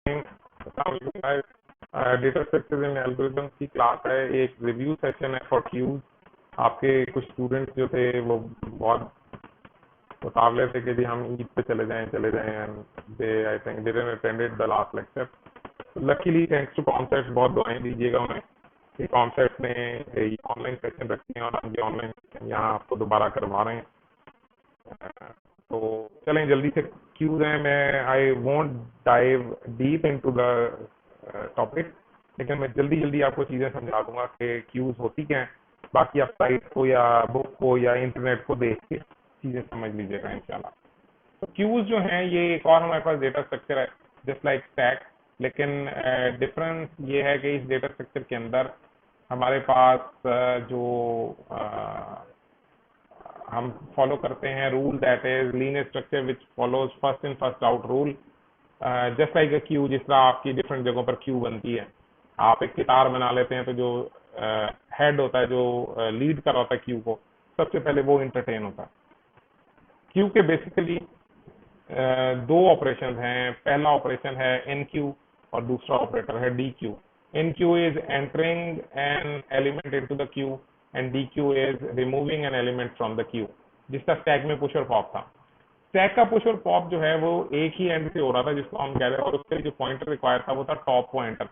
Data structure in algorithms की class है, एक रिव्यू सेशन है फॉर क्यूज। आपके कुछ स्टूडेंट्स जो थे वो बहुत उतावले थे कि जी हम ईद पे चले जाएं and they I think didn't attended the last lecture. Luckily thanks to concept, बहुत दुआएं दीजिएगा उन्हें कि कॉन्सेप्ट ने ये ऑनलाइन सेशन रखी है और हम ये ऑनलाइन सेशन यहाँ आपको दोबारा करवा रहे हैं। तो चलें जल्दी से क्यूज हैं। मैं I won't dive deep into the topic, लेकिन मैं जल्दी जल्दी आपको चीजें समझा दूंगा कि क्यूज होती क्या है। बाकी आप साइट को या बुक को या इंटरनेट को देख के चीजें समझ लीजिएगा इंशाल्लाह। तो क्यूज जो हैं ये एक और हमारे पास डेटा स्ट्रक्चर है जस्ट लाइक स्टैक, लेकिन डिफरेंस ये है कि इस डेटा स्ट्रक्चर के अंदर हमारे पास जो हम फॉलो करते हैं rule, that is linear structure which follows first in first out rule, just like a Q. जिस तरह आपकी डिफरेंट जगहों पर क्यू बनती है, आप एक गिटार बना लेते हैं तो जो हेड होता है, जो लीड कर रहा होता है क्यू को, सबसे पहले वो इंटरटेन होता है। क्यू के बेसिकली दो ऑपरेशन हैं। पहला ऑपरेशन है एन क्यू और दूसरा ऑपरेटर है dequeue. Enqueue is entering an element into the queue and dequeue is removing an element from the queue, जिसका स्टैक में पुश और पॉप था। स्टैक का पुश और पॉप जो है वो एक ही एंड से हो रहा था, जिसको हम कह रहे हैं, और उसके लिए जो पॉइंटर रिक्वायर था वो था टॉप पॉइंटर।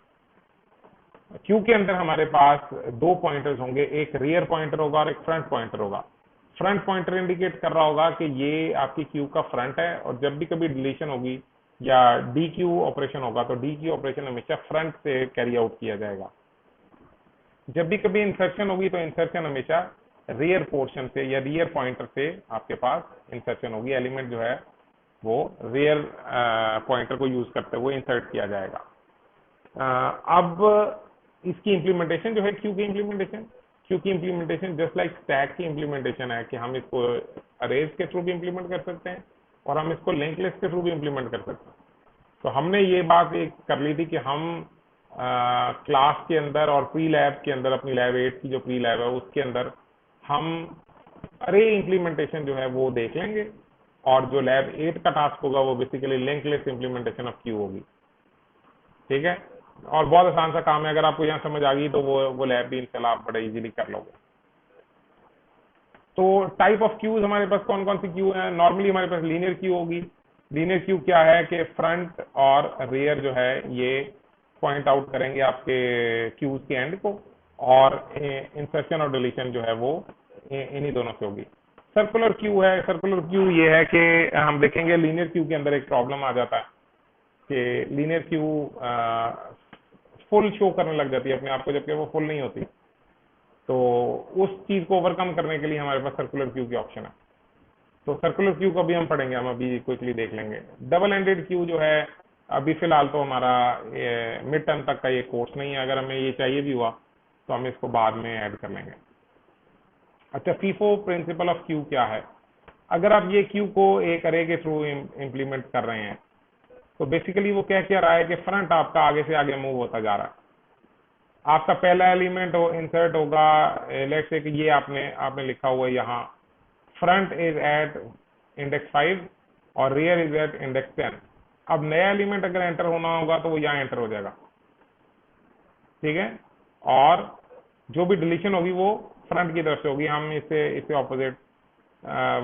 क्यू के अंदर हमारे पास दो पॉइंटर्स होंगे, एक रियर पॉइंटर होगा और एक फ्रंट पॉइंटर होगा। फ्रंट पॉइंटर इंडिकेट कर रहा होगा कि ये आपकी क्यू का फ्रंट है, और जब भी कभी डिलीशन होगी या डी क्यू ऑपरेशन होगा तो डी क्यू ऑपरेशन हमेशा फ्रंट से कैरी आउट किया जाएगा। जब भी कभी इंसर्शन होगी तो इंसर्शन हमेशा रियर पोर्शन से या रियर पॉइंटर से आपके पास इंसर्शन होगी। एलिमेंट जो है वो रियर पॉइंटर को यूज करते हुए इंसर्ट किया जाएगा। अब इसकी इंप्लीमेंटेशन जो है क्यू की इंप्लीमेंटेशन जस्ट लाइक स्टैक की इंप्लीमेंटेशन है कि हम इसको अरेज के थ्रू भी इंप्लीमेंट कर सकते हैं और हम इसको लिंक लिस्ट के थ्रू भी इंप्लीमेंट कर सकते हैं। तो हमने ये बात एक कर ली थी कि हम क्लास के अंदर और प्री लैब के अंदर, अपनी लैब 8 की जो प्री लैब है उसके अंदर हम अरे इंप्लीमेंटेशन जो है वो देख लेंगे, और जो लैब 8 का टास्क होगा वो basically link list implementation of Q होगी। ठीक है, और बहुत आसान सा काम है। अगर आपको यहाँ समझ आ गई तो वो लैब भी इंशाल्लाह आप बड़े इजीली कर लोगे। तो टाइप ऑफ क्यूज हमारे पास कौन कौन सी क्यू है? नॉर्मली हमारे पास लीनियर क्यू होगी। लीनियर क्यू क्या है कि फ्रंट और रियर जो है ये पॉइंट आउट करेंगे आपके क्यूज के एंड को, और इंसर्शन और डिलीशन जो है वो इन्हीं दोनों से होगी। सर्कुलर क्यू है। सर्कुलर क्यू ये है कि हम देखेंगे लीनियर क्यू के अंदर एक प्रॉब्लम आ जाता है कि लीनियर क्यू फुल शो करने लग जाती है अपने आप को, जबकि वो फुल नहीं होती। तो उस चीज को ओवरकम करने के लिए हमारे पास सर्कुलर क्यू की ऑप्शन है। तो सर्कुलर क्यू को भी हम पढ़ेंगे, हम अभी क्विकली देख लेंगे। डबल एंडेड क्यू जो है अभी फिलहाल तो हमारा मिड टर्म तक का ये कोर्स नहीं है, अगर हमें ये चाहिए भी हुआ तो हम इसको बाद में ऐड कर लेंगे। अच्छा, फीफो प्रिंसिपल ऑफ क्यू क्या है? अगर आप ये क्यू को एक अरे के थ्रू इंप्लीमेंट कर रहे हैं तो बेसिकली वो क्या रहा है कि फ्रंट आपका आगे से आगे मूव होता जा रहा है। आपका पहला एलिमेंट इंसर्ट होगा, लेट्स से कि ये आपने लिखा हुआ है यहाँ फ्रंट इज एट इंडेक्स 5 और रियर इज एट इंडेक्स 10। अब नया एलिमेंट अगर एंटर होना होगा तो वो यहाँ एंटर हो जाएगा। ठीक है, और जो भी डिलीशन होगी वो फ्रंट की तरफ से होगी। हम इसे ऑपोजिट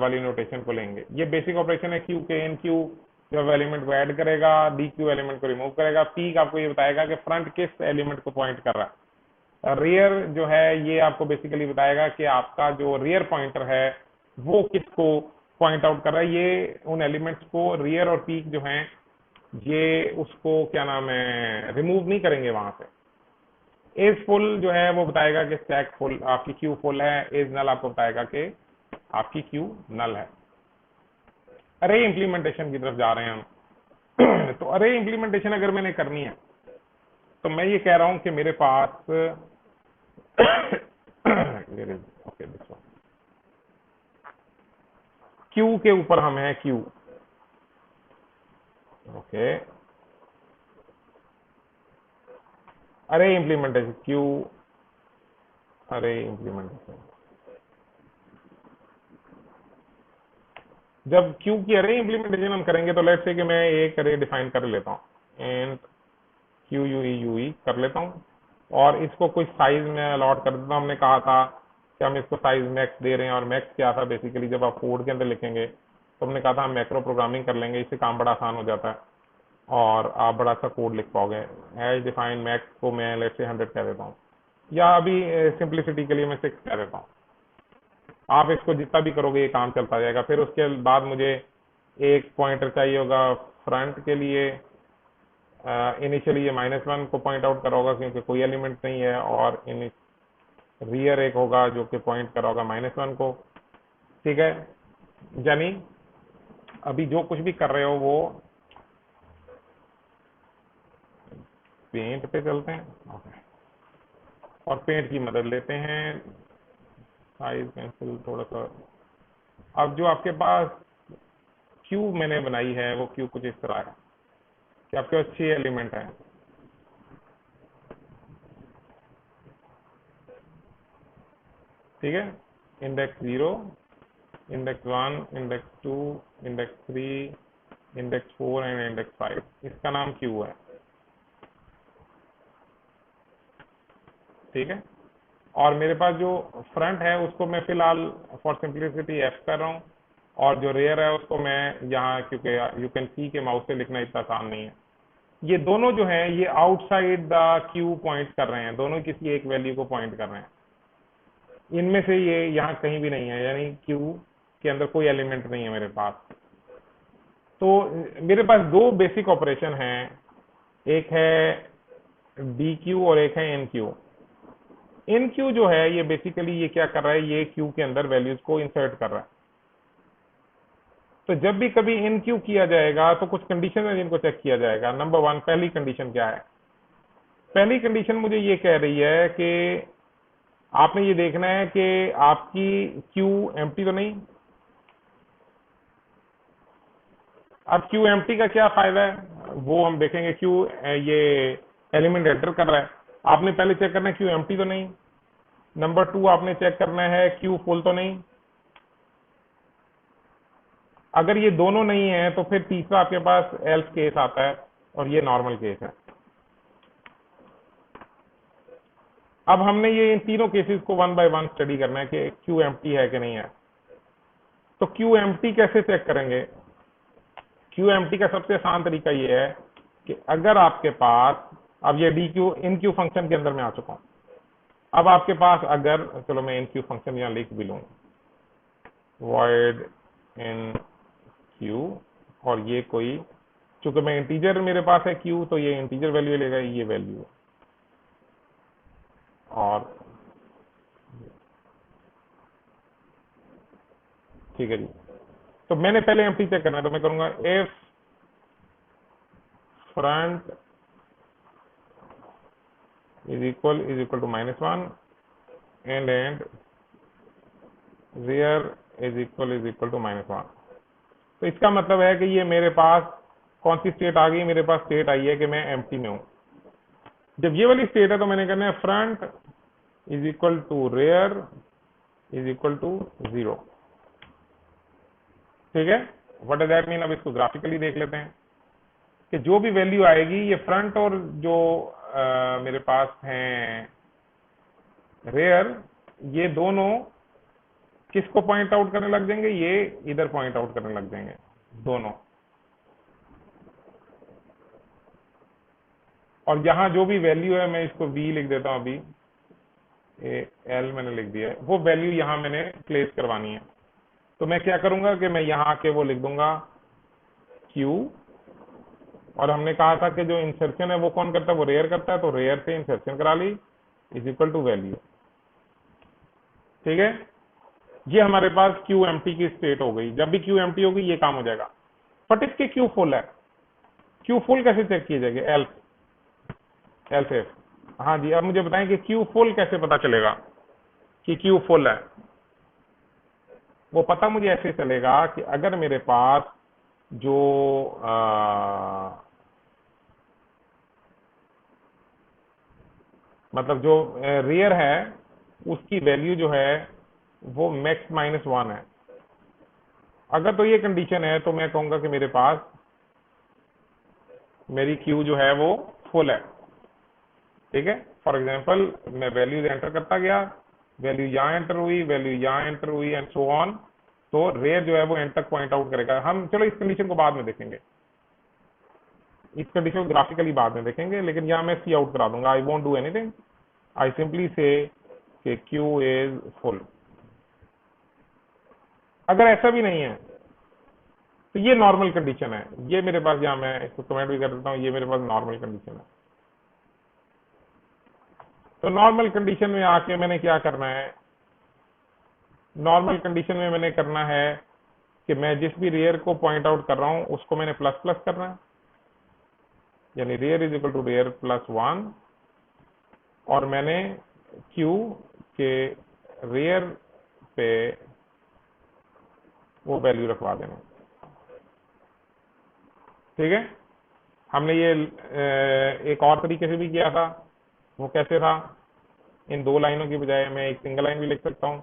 वाली नोटेशन को लेंगे। ये बेसिक ऑपरेशन है क्यू के। एन क्यू जब एलिमेंट को ऐड करेगा, डी क्यू एलिमेंट को रिमूव करेगा, पीक आपको ये बताएगा कि फ्रंट किस एलिमेंट को पॉइंट कर रहा है। रियर जो है ये आपको बेसिकली बताएगा कि आपका जो रियर पॉइंटर है वो किसको पॉइंट आउट कर रहा है। ये उन एलिमेंट्स को रियर और पीक जो हैं ये उसको क्या नाम है रिमूव नहीं करेंगे वहां से। एज फुल जो है वो बताएगा कि स्टैक फुल, आपकी क्यू फुल है। एज नल आपको बताएगा कि आपकी क्यू नल है। अरे इंप्लीमेंटेशन की तरफ जा रहे हैं हम। तो अरे इंप्लीमेंटेशन अगर मैंने करनी है तो मैं ये कह रहा हूं कि मेरे पास ओके क्यू के ऊपर हम हैं क्यू। ओके, अरे इंप्लीमेंटेशन क्यू, अरे इंप्लीमेंटेशन। जब क्यू की अरे इंप्लीमेंटेशन हम करेंगे तो लेट्स से कि मैं एक अरे डिफाइन कर लेता हूं, एंड क्यू यू ई कर लेता हूँ और इसको कोई साइज में अलॉट कर देता हूँ। हमने कहा था कि हम इसको साइज मैक्स दे रहे हैं, और मैक्स क्या था बेसिकली, जब आप कोड के अंदर लिखेंगे तो हमने कहा था हम मैक्रो प्रोग्रामिंग कर लेंगे, इससे काम बड़ा आसान हो जाता है और आप बड़ा सा कोड लिख पाओगे। एज डिफाइन मैक्स को मैं लेट से 100 कह देता हूँ, या अभी सिंप्लिसिटी के लिए मैं 6 कह देता हूँ। आप इसको जितना भी करोगे ये काम चलता जाएगा। फिर उसके बाद मुझे एक पॉइंटर चाहिए होगा फ्रंट के लिए। इनिशियली ये -1 को पॉइंट आउट करा होगा क्योंकि कोई एलिमेंट नहीं है, और रियर एक होगा जो कि पॉइंट करा होगा -1 को। ठीक है, यानी अभी जो कुछ भी कर रहे हो वो पेंट पे चलते हैं। ओके, और पेंट की मदद लेते हैं, साइज पेंसिल थोड़ा सा। अब जो आपके पास क्यू मैंने बनाई है वो क्यू कुछ इस तरह है कि आपके पास 6 एलिमेंट हैं। ठीक है, index 0, index 1, index 2, index 3, index 4 and index 5। इसका नाम क्यू है। ठीक है, और मेरे पास जो फ्रंट है उसको मैं फिलहाल फॉर सिंप्लिसिटी एफ कर रहा हूँ, और जो रेयर है उसको मैं यहाँ, क्योंकि यू कैन सी के माउस से लिखना इतना आसान नहीं है। ये दोनों जो है ये आउटसाइड द क्यू पॉइंट कर रहे हैं, दोनों किसी एक वैल्यू को पॉइंट कर रहे हैं। इनमें से ये यहाँ कहीं भी नहीं है, यानी क्यू के अंदर कोई एलिमेंट नहीं है मेरे पास। तो मेरे पास दो बेसिक ऑपरेशन हैं, एक है डी क्यू और एक है एन क्यू। इन क्यू जो है ये बेसिकली ये क्या कर रहा है, ये क्यू के अंदर वैल्यूज को इंसर्ट कर रहा है। तो जब भी कभी इन क्यू किया जाएगा तो कुछ कंडीशन है जिनको चेक किया जाएगा। नंबर 1, पहली कंडीशन क्या है? पहली कंडीशन मुझे ये कह रही है कि आपने ये देखना है कि आपकी क्यू एम्प्टी तो नहीं। अब क्यू एम्प्टी का क्या फायदा है वो हम देखेंगे। क्यू ये एलिमेंट एंटर कर रहा है, आपने पहले चेक करना है क्यू एम्प्टी तो नहीं। नंबर 2, आपने चेक करना है क्यू फुल तो नहीं। अगर ये दोनों नहीं है तो फिर तीसरा आपके पास एल्स केस आता है, और ये नॉर्मल केस है। अब हमने ये इन तीनों केसेस को 1 बाय 1 स्टडी करना है कि क्यू एम्प्टी है कि नहीं है। तो क्यू एम्प्टी कैसे चेक करेंगे? क्यू एम्प्टी का सबसे आसान तरीका ये है कि अगर आपके पास, अब ये D Q in Q function के अंदर मैं आ चुका हूं, अब आपके पास अगर, चलो मैं इन क्यू फंक्शन यहां लिख भी लूं, void इन क्यू, और ये कोई, चूंकि मैं इंटीजर मेरे पास है क्यू, तो ये इंटीजर वैल्यू लेगा, ये वैल्यू, और ठीक है जी। तो मैंने पहले एम्प्टी चेक करना है, तो मैं करूंगा if front is equal to -1 and rear is equal to -1। तो इसका मतलब है कि ये मेरे पास कौन सी स्टेट आ गई? मेरे पास स्टेट आई है कि मैं एम्प्टी में हूं। जब ये वाली स्टेट है तो मैंने करना है front is equal to rear is equal to 0। ठीक है, व्हाट डज दैट मीन? अब इसको ग्राफिकली देख लेते हैं कि जो भी वैल्यू आएगी ये फ्रंट और जो मेरे पास हैं रेयर, ये दोनों किसको पॉइंट आउट करने लग जाएंगे? ये इधर पॉइंट आउट करने लग जाएंगे दोनों। और यहां जो भी वैल्यू है, मैं इसको v लिख देता हूं, अभी l मैंने लिख दिया है, वो वैल्यू यहां मैंने प्लेस करवानी है। तो मैं क्या करूंगा कि मैं यहां के वो लिख दूंगा q, और हमने कहा था कि जो इंसर्शन है वो कौन करता है? वो रेयर करता है, तो रेयर से इंसर्शन करा ली इज इक्वल टू वैल्यू। ठीक है, ये हमारे पास क्यू एम्प्टी की स्टेट हो गई। जब भी क्यू एम्प्टी होगी ये काम हो जाएगा। बट इसके क्यू फुल है, क्यू फुल कैसे चेक किए जाएंगे? Else if. हाँ जी, अब मुझे बताएं कि क्यू फुल कैसे पता चलेगा कि क्यू फुल है? वो पता मुझे ऐसे चलेगा कि अगर मेरे पास जो मतलब जो रियर है उसकी वैल्यू जो है वो मैक्स -1 है। अगर तो ये कंडीशन है तो मैं कहूंगा कि मेरे पास मेरी क्यू जो है वो फुल है। ठीक है। फॉर एग्जाम्पल मैं वैल्यूज एंटर करता गया, वैल्यू यहाँ एंटर हुई, वैल्यू यहाँ एंटर हुई एंड सो ऑन। तो रेयर जो है वो एंड तक पॉइंट आउट करेगा। हम चलो इस कंडीशन को बाद में देखेंगे, इस कंडीशन को ग्राफिकली बाद में देखेंगे, लेकिन यहाँ मैं सी आउट करा दूंगा। I won't do anything, I simply से कि क्यू इज फुल। अगर ऐसा भी नहीं है तो ये नॉर्मल कंडीशन है, ये मेरे पास, यहाँ मैं इसको कमेंट भी कर देता हूँ, ये मेरे पास नॉर्मल कंडीशन है। तो नॉर्मल कंडीशन में आके मैंने क्या करना है, नॉर्मल कंडीशन में मैंने करना है कि मैं जिस भी रेयर को पॉइंट आउट कर रहा हूं उसको मैंने प्लस प्लस करना है, यानी rear is equal to rear plus 1, और मैंने क्यू के रेयर पे वो वैल्यू रखवा देना। ठीक है। हमने ये एक और तरीके से भी किया था। वो कैसे था, इन दो लाइनों की बजाय मैं एक सिंगल लाइन भी लिख सकता हूं,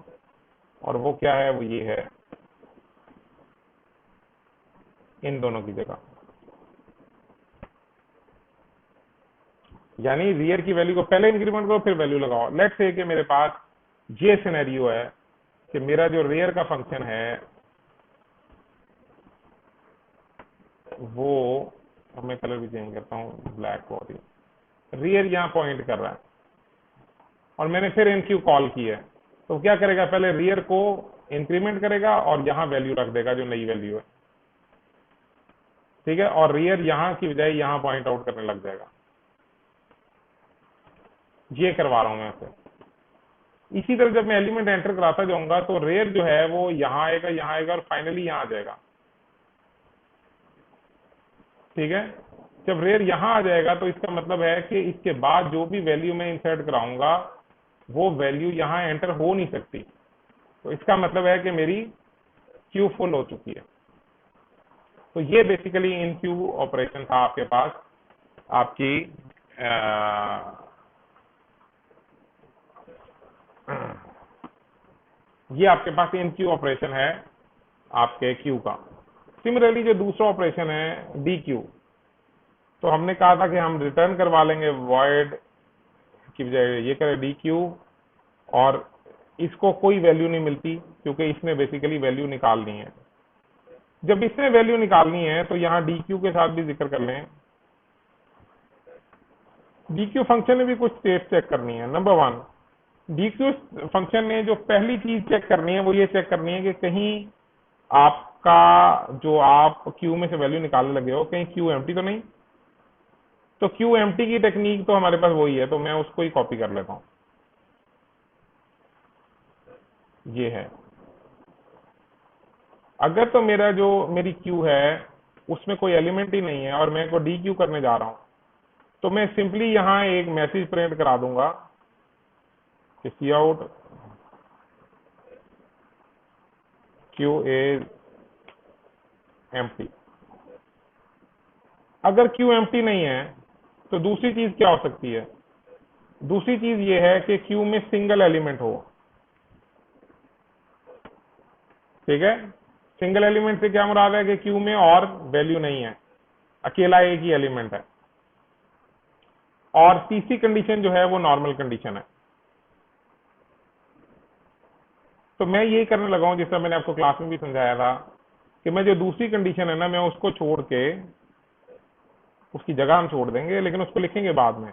और वो क्या है, वो ये है, इन दोनों की जगह, यानी रियर की वैल्यू को पहले इंक्रीमेंट करो फिर वैल्यू लगाओ। लेट्स से कि मेरे पास ये सिनेरियो है कि मेरा जो रेयर का फंक्शन है वो, मैं कलर भी चेंज करता हूँ, ब्लैक बॉडी, रेयर यहाँ पॉइंट कर रहा है और मैंने फिर इनक्यू कॉल की है। तो क्या करेगा, पहले रेयर को इंक्रीमेंट करेगा और यहाँ वैल्यू रख देगा जो नई वैल्यू है। ठीक है। और रेयर यहाँ की बजाय यहाँ पॉइंट आउट करने लग जाएगा। ये करवा रहा हूं मैं इसे। इसी तरह जब मैं एलिमेंट एंटर कराता जाऊंगा तो रेयर जो है वो यहाँ आएगा और फाइनली यहाँ आ जाएगा। ठीक है। जब रेयर यहाँ आ जाएगा तो इसका मतलब है कि इसके बाद जो भी वैल्यू मैं इंसर्ट कराऊंगा वो वैल्यू यहाँ एंटर हो नहीं सकती। तो इसका मतलब है कि मेरी क्यू फुल हो चुकी है। तो ये बेसिकली इन क्यू ऑपरेशन था आपके पास, आपकी ये आपके पास इन क्यू ऑपरेशन है आपके क्यू का। सिमिलरली जो दूसरा ऑपरेशन है डी क्यू, तो हमने कहा था कि हम रिटर्न करवा लेंगे वॉइड की बजाय ये करें डी क्यू, और इसको कोई वैल्यू नहीं मिलती क्योंकि इसने बेसिकली वैल्यू निकालनी है। जब इसने वैल्यू निकालनी है तो यहाँ डी क्यू के साथ भी जिक्र कर लें, डी क्यू फंक्शन ने भी कुछ स्टेट चेक करनी है। नंबर 1, डी क्यू फंक्शन ने जो पहली चीज चेक करनी है वो ये चेक करनी है कि कहीं आपका जो आप क्यू में से वैल्यू निकालने लगे हो कहीं क्यू एम्प्टी तो नहीं। तो क्यू एम्प्टी की टेक्निक तो हमारे पास वही है, तो मैं उसको ही कॉपी कर लेता हूं। ये है, अगर तो मेरा जो मेरी क्यू है उसमें कोई एलिमेंट ही नहीं है और मैं को डी क्यू करने जा रहा हूं, तो मैं सिंपली यहां एक मैसेज प्रिंट करा दूंगा कि सी आउट क्यू इज एम्प्टी। अगर क्यू एम्प्टी नहीं है तो दूसरी चीज क्या हो सकती है, दूसरी चीज ये है कि क्यू में सिंगल एलिमेंट हो। ठीक है। सिंगल एलिमेंट से क्या मुराद है कि क्यू में और वैल्यू नहीं है, अकेला एक ही एलिमेंट है। और तीसरी कंडीशन जो है वो नॉर्मल कंडीशन है। तो मैं यही करने लगा हूं, जिसका मैंने आपको क्लास में भी समझाया था कि मैं जो दूसरी कंडीशन है ना, मैं उसको छोड़ के, उसकी जगह हम छोड़ देंगे लेकिन उसको लिखेंगे बाद में,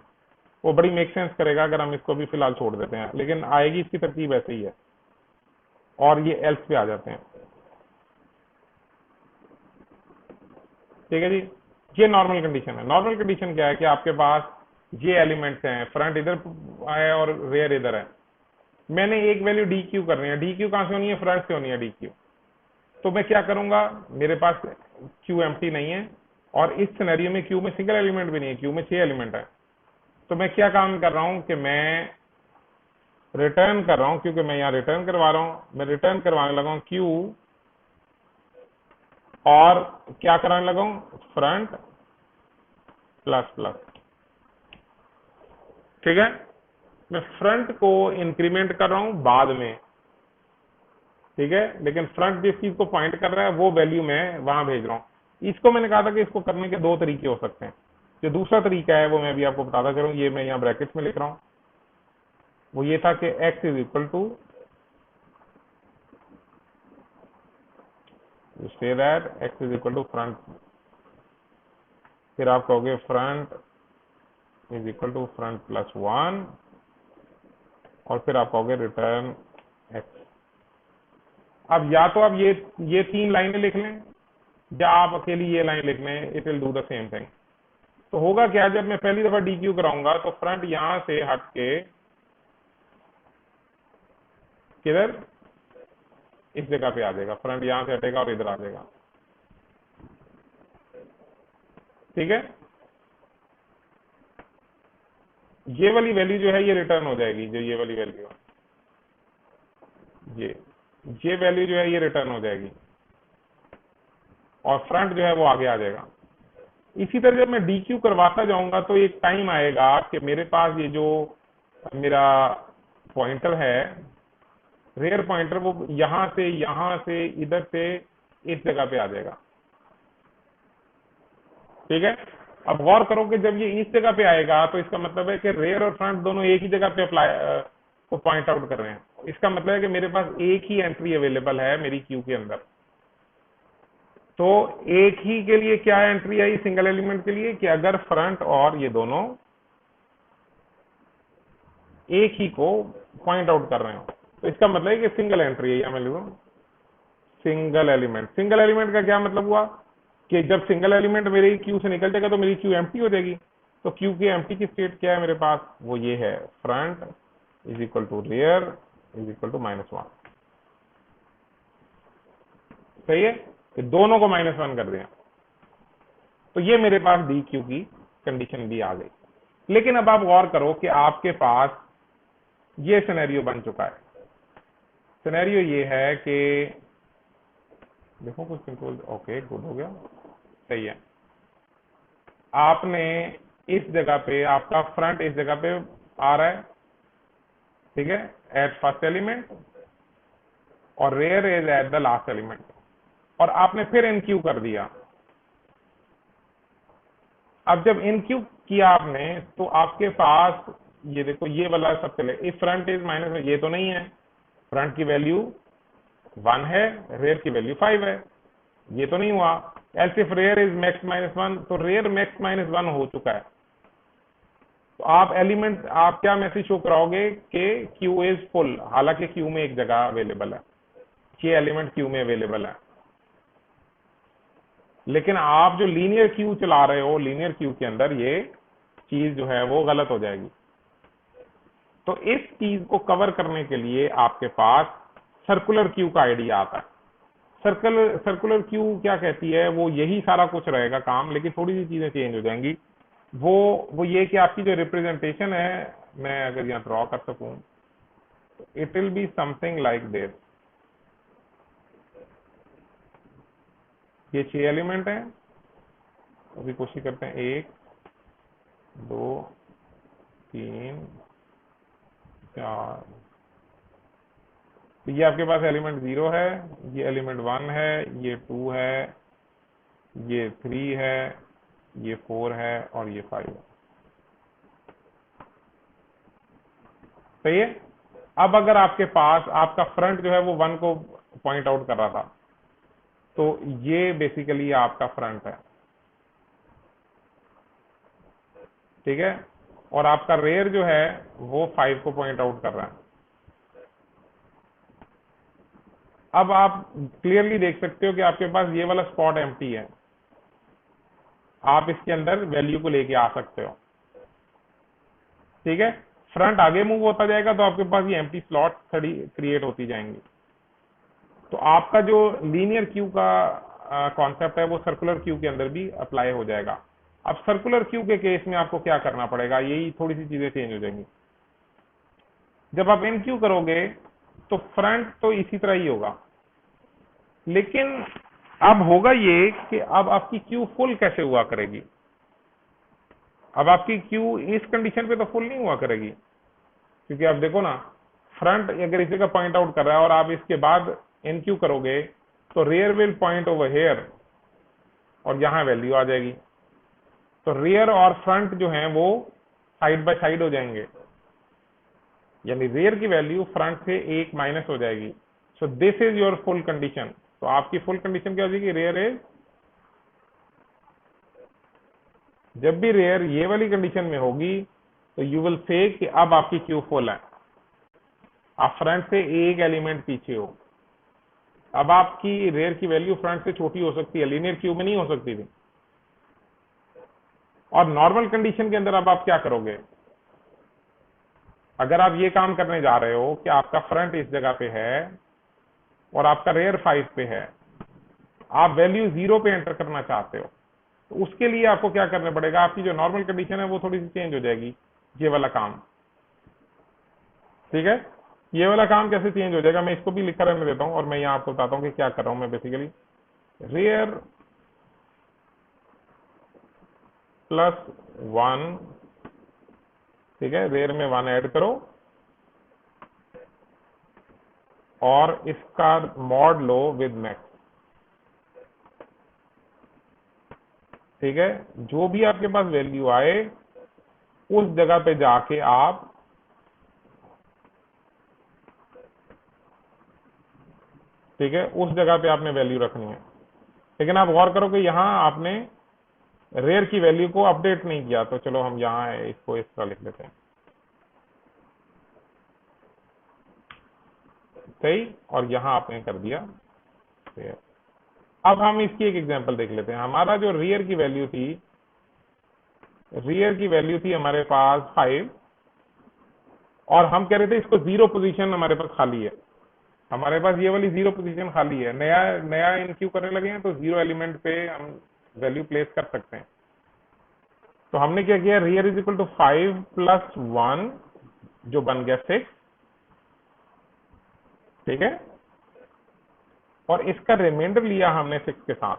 वो बड़ी मेक सेंस करेगा अगर हम इसको भी फिलहाल छोड़ देते हैं, लेकिन आएगी इसकी तरकीब ऐसे ही है। और ये एल्स पे आ जाते हैं। ठीक है जी। ये नॉर्मल कंडीशन है। नॉर्मल कंडीशन क्या है कि आपके पास ये एलिमेंट्स हैं, फ्रंट इधर है और रेयर इधर है। मैंने एक वैल्यू डी क्यू करनी है। डी क्यू कहां से होनी है, फ्रंट से होनी है डी क्यू। तो मैं क्या करूंगा, मेरे पास क्यू एम्प्टी नहीं है और इस सिनेरियो में क्यू में सिंगल एलिमेंट भी नहीं है, क्यू में 6 एलिमेंट है। तो मैं क्या काम कर रहा हूं कि मैं रिटर्न कर रहा हूं, क्योंकि मैं यहां रिटर्न करवा रहा हूं, मैं रिटर्न करवाने लगा हूं क्यू, और क्या कराने लगा हूं, फ्रंट प्लस प्लस। ठीक है। मैं फ्रंट को इंक्रीमेंट कर रहा हूं बाद में। ठीक है। लेकिन फ्रंट जिस चीज को पॉइंट कर रहा है वो वैल्यू मैं वहां भेज रहा हूं। इसको मैंने कहा था कि इसको करने के दो तरीके हो सकते हैं, जो दूसरा तरीका है वो मैं अभी आपको बताता चलूँ, ये मैं यहाँ ब्रैकेट्स में लिख रहा हूँ। वो ये था कि x is equal to, say that x is equal to front, फिर आप कहोगे front is equal to front plus 1, और फिर आप कहोगे रिटर्न x। अब या तो आप ये 3 लाइनें लिख लें, या आप अकेली ये लाइन लिख लें, it will do the same thing. तो होगा क्या, जब मैं पहली दफा डी क्यू कराऊंगा तो फ्रंट यहां से हट के किधर, इस जगह पे आ जाएगा, फ्रंट यहां से हटेगा और इधर आ जाएगा, ठीक है। ये वाली वैल्यू जो है ये रिटर्न हो जाएगी, जो ये वाली वैल्यू है, ये वैल्यू जो है ये रिटर्न हो जाएगी, और फ्रंट जो है वो आगे आ जाएगा। इसी तरह जब मैं डी क्यू करवाता जाऊंगा तो एक टाइम आएगा कि मेरे पास ये जो मेरा पॉइंटर है, रेयर पॉइंटर, वो यहां से इधर से इस जगह पे आ जाएगा, ठीक है। अब गौर करो कि जब ये इस जगह पे आएगा तो इसका मतलब है कि रेयर और फ्रंट दोनों एक ही जगह पे अप्लाई को पॉइंट आउट कर रहे हैं। इसका मतलब है कि मेरे पास एक ही एंट्री अवेलेबल है मेरी क्यू के अंदर। तो एक ही के लिए क्या एंट्री आई सिंगल एलिमेंट के लिए, कि अगर फ्रंट और ये दोनों एक ही को पॉइंट आउट कर रहे हो, तो इसका मतलब है कि सिंगल एंट्री है। या मैं लिखूं सिंगल एलिमेंट। सिंगल एलिमेंट का क्या मतलब हुआ कि जब सिंगल एलिमेंट मेरी क्यू से निकल जाएगा तो मेरी क्यू एम्प्टी हो जाएगी। तो क्यू की एम्प्टी की स्टेट क्या है मेरे पास, वो ये है, front is equal to rear is equal to -1। सही है, कि दोनों को -1 कर दिया, तो ये मेरे पास डी क्यू की कंडीशन भी आ गई। लेकिन अब आप गौर करो कि आपके पास ये सिनेरियो बन चुका है। सिनेरियो ये है कि देखो कुछ कंट्रोल, ओके गुड हो गया, सही है। आपने इस जगह पे, आपका फ्रंट इस जगह पे आ रहा है, ठीक है, एट फर्स्ट एलिमेंट, और rear is at the last element, और आपने फिर इनक्यू कर दिया। अब जब इनक्यू किया आपने तो आपके पास ये देखो, ये वाला सब चले, इफ फ्रंट इज माइनस, ये तो नहीं है, फ्रंट की वैल्यू 1 है, रेयर की वैल्यू 5 है, ये तो नहीं हुआ। Else if rear is max -1, तो रेयर मैक्स -1 हो चुका है। तो आप एलिमेंट, आप क्या मैसेज शो कराओगे कि क्यू इज फुल, हालांकि क्यू में एक जगह अवेलेबल है, 6 एलिमेंट क्यू में अवेलेबल है। लेकिन आप जो लीनियर क्यू चला रहे हो, लीनियर क्यू के अंदर ये चीज जो है वो गलत हो जाएगी। तो इस चीज को कवर करने के लिए आपके पास सर्कुलर क्यू का आइडिया आता है। सर्कुलर क्यू क्या कहती है, वो यही सारा कुछ रहेगा काम, लेकिन थोड़ी सी चीजें चेंज हो जाएंगी। वो ये कि आपकी जो रिप्रेजेंटेशन है, मैं अगर यहाँ ड्रॉ कर सकूं, it will be something like this. ये 6 एलिमेंट हैं, अभी कोशिश करते हैं, 1 2 3 4। तो ये आपके पास एलिमेंट 0 है, ये एलिमेंट 1 है, ये 2 है, ये 3 है, ये 4 है, और ये 5 है। सही है। अब अगर आपके पास आपका फ्रंट जो है वो 1 को पॉइंट आउट कर रहा था, तो ये बेसिकली आपका फ्रंट है, ठीक है, और आपका रेयर जो है वो 5 को पॉइंट आउट कर रहा है। अब आप क्लियरली देख सकते हो कि आपके पास ये वाला स्पॉट एम्प्टी है, आप इसके अंदर वैल्यू को लेके आ सकते हो, ठीक है। फ्रंट आगे मूव होता जाएगा तो आपके पास ये एम्प्टी स्लॉट क्रिएट होती जाएंगी। तो आपका जो लीनियर क्यू का कॉन्सेप्ट है वो सर्कुलर क्यू के अंदर भी अप्लाई हो जाएगा। अब सर्कुलर क्यू के केस में आपको क्या करना पड़ेगा, यही थोड़ी सी चीजें चेंज हो जाएंगी। जब आप इनक्यू करोगे तो फ्रंट तो इसी तरह ही होगा, लेकिन अब होगा ये कि अब आपकी क्यू फुल कैसे हुआ करेगी। अब आपकी क्यू इस कंडीशन पे तो फुल नहीं हुआ करेगी, क्योंकि आप देखो ना, फ्रंट अगर इसी का पॉइंट आउट कर रहा है और आप इसके बाद इनक्यू करोगे तो rear will point over here, और यहां वैल्यू आ जाएगी। तो रियर और फ्रंट जो है वो साइड बाय साइड हो जाएंगे, यानी रियर की वैल्यू फ्रंट से 1 माइनस हो जाएगी। So this is your full condition. तो आपकी फुल कंडीशन क्या हो जाएगी? रियर इज, जब भी रियर ये वाली कंडीशन में होगी तो यू विल से कि अब आपकी क्यू फुल है, आप फ्रंट से एक एलिमेंट पीछे हो। अब आपकी रियर की वैल्यू फ्रंट से छोटी हो सकती है, लीनियर क्यू में नहीं हो सकती थी। और नॉर्मल कंडीशन के अंदर अब आप क्या करोगे? अगर आप ये काम करने जा रहे हो कि आपका फ्रंट इस जगह पे है और आपका रेयर 5 पे है, आप वैल्यू 0 पे एंटर करना चाहते हो, तो उसके लिए आपको क्या करना पड़ेगा? आपकी जो नॉर्मल कंडीशन है वो थोड़ी सी चेंज हो जाएगी, ये वाला काम। ठीक है, ये वाला काम कैसे चेंज हो जाएगा? मैं इसको भी लिखकर रहने देता हूं और मैं यहाँ आपको बताता हूँ कि क्या कर रहा हूं मैं। बेसिकली रेयर +1, ठीक है, रेयर में 1 ऐड करो और इसका मॉड लो विद मैक्स। ठीक है, जो भी आपके पास वैल्यू आए उस जगह पे जाके आप ठीक है, उस जगह पे आपने वैल्यू रखनी है। लेकिन आप गौर करो कि यहां आपने रेयर की वैल्यू को अपडेट नहीं किया। तो चलो हम यहाँ इसको इस तरह लिख लेते हैं, सही, और यहां आपने कर दिया रेयर। अब हम इसकी एक एग्जांपल देख लेते हैं। हमारा जो रियर की वैल्यू थी, रियर की वैल्यू थी हमारे पास 5 और हम कह रहे थे इसको 0 पोजीशन हमारे पास खाली है, हमारे पास ये वाली 0 पोजीशन खाली है। नया नया इनक्यू करने लगे हैं तो 0 एलिमेंट पे हम वैल्यू प्लेस कर सकते हैं। तो हमने क्या किया? रियर इज इक्वल टू 5 + 1 जो बन गया 6, ठीक है, और इसका रिमाइंडर लिया हमने 6 के साथ।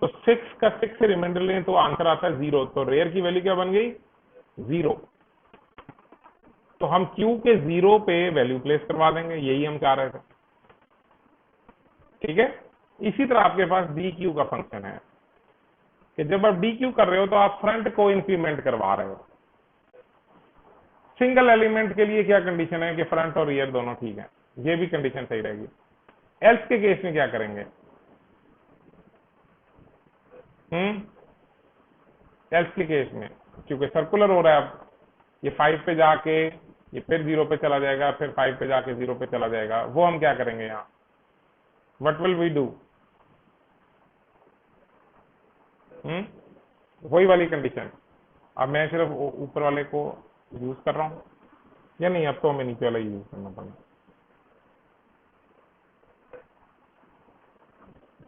तो 6 का 6 से रिमाइंडर लें तो आंसर आता है 0। तो रेयर की वैल्यू क्या बन गई? 0। तो हम Q के 0 पे वैल्यू प्लेस करवा देंगे, यही हम चाह रहे थे। ठीक है, इसी तरह आपके पास DQ का फंक्शन है कि जब आप DQ कर रहे हो तो आप फ्रंट को इंक्रीमेंट करवा रहे हो। सिंगल एलिमेंट के लिए क्या कंडीशन है कि फ्रंट और रियर दोनों ठीक है, ये भी कंडीशन सही रहेगी। एल्स के केस में क्या करेंगे? एल्स के केस में क्योंकि सर्कुलर हो रहा है, अब ये 5 पे जाके ये फिर 0 पे चला जाएगा, फिर 5 पे जाके 0 पे चला जाएगा। वो हम क्या करेंगे यहाँ? What will we do? वही वाली कंडीशन। अब मैं सिर्फ ऊपर वाले को यूज कर रहा हूँ या नहीं? अब तो हमें नीचे वाला यूज करना पड़ेगा,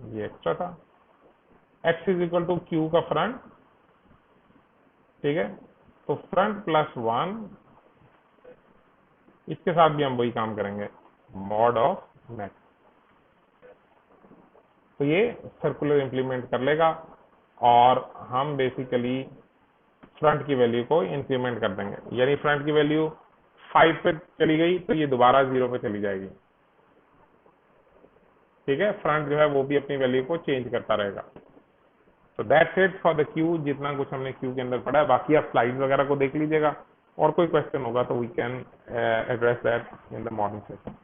ये एक्स्ट्रा था। x is equal to queue का फ्रंट, ठीक है, तो फ्रंट +1, इसके साथ भी हम वही काम करेंगे, मॉड ऑफ मैक्स। तो ये सर्कुलर इंप्लीमेंट कर लेगा और हम बेसिकली फ्रंट की वैल्यू को इंक्रीमेंट कर देंगे, यानी फ्रंट की वैल्यू 5 पे चली गई तो ये दोबारा 0 पे चली जाएगी। ठीक है, फ्रंट जो है वो भी अपनी वैल्यू को चेंज करता रहेगा। तो that's it for the Q. जितना कुछ हमने क्यू के अंदर पढ़ा है, बाकी आप स्लाइड वगैरह को देख लीजिएगा और कोई क्वेश्चन होगा तो we can address that in the morning session.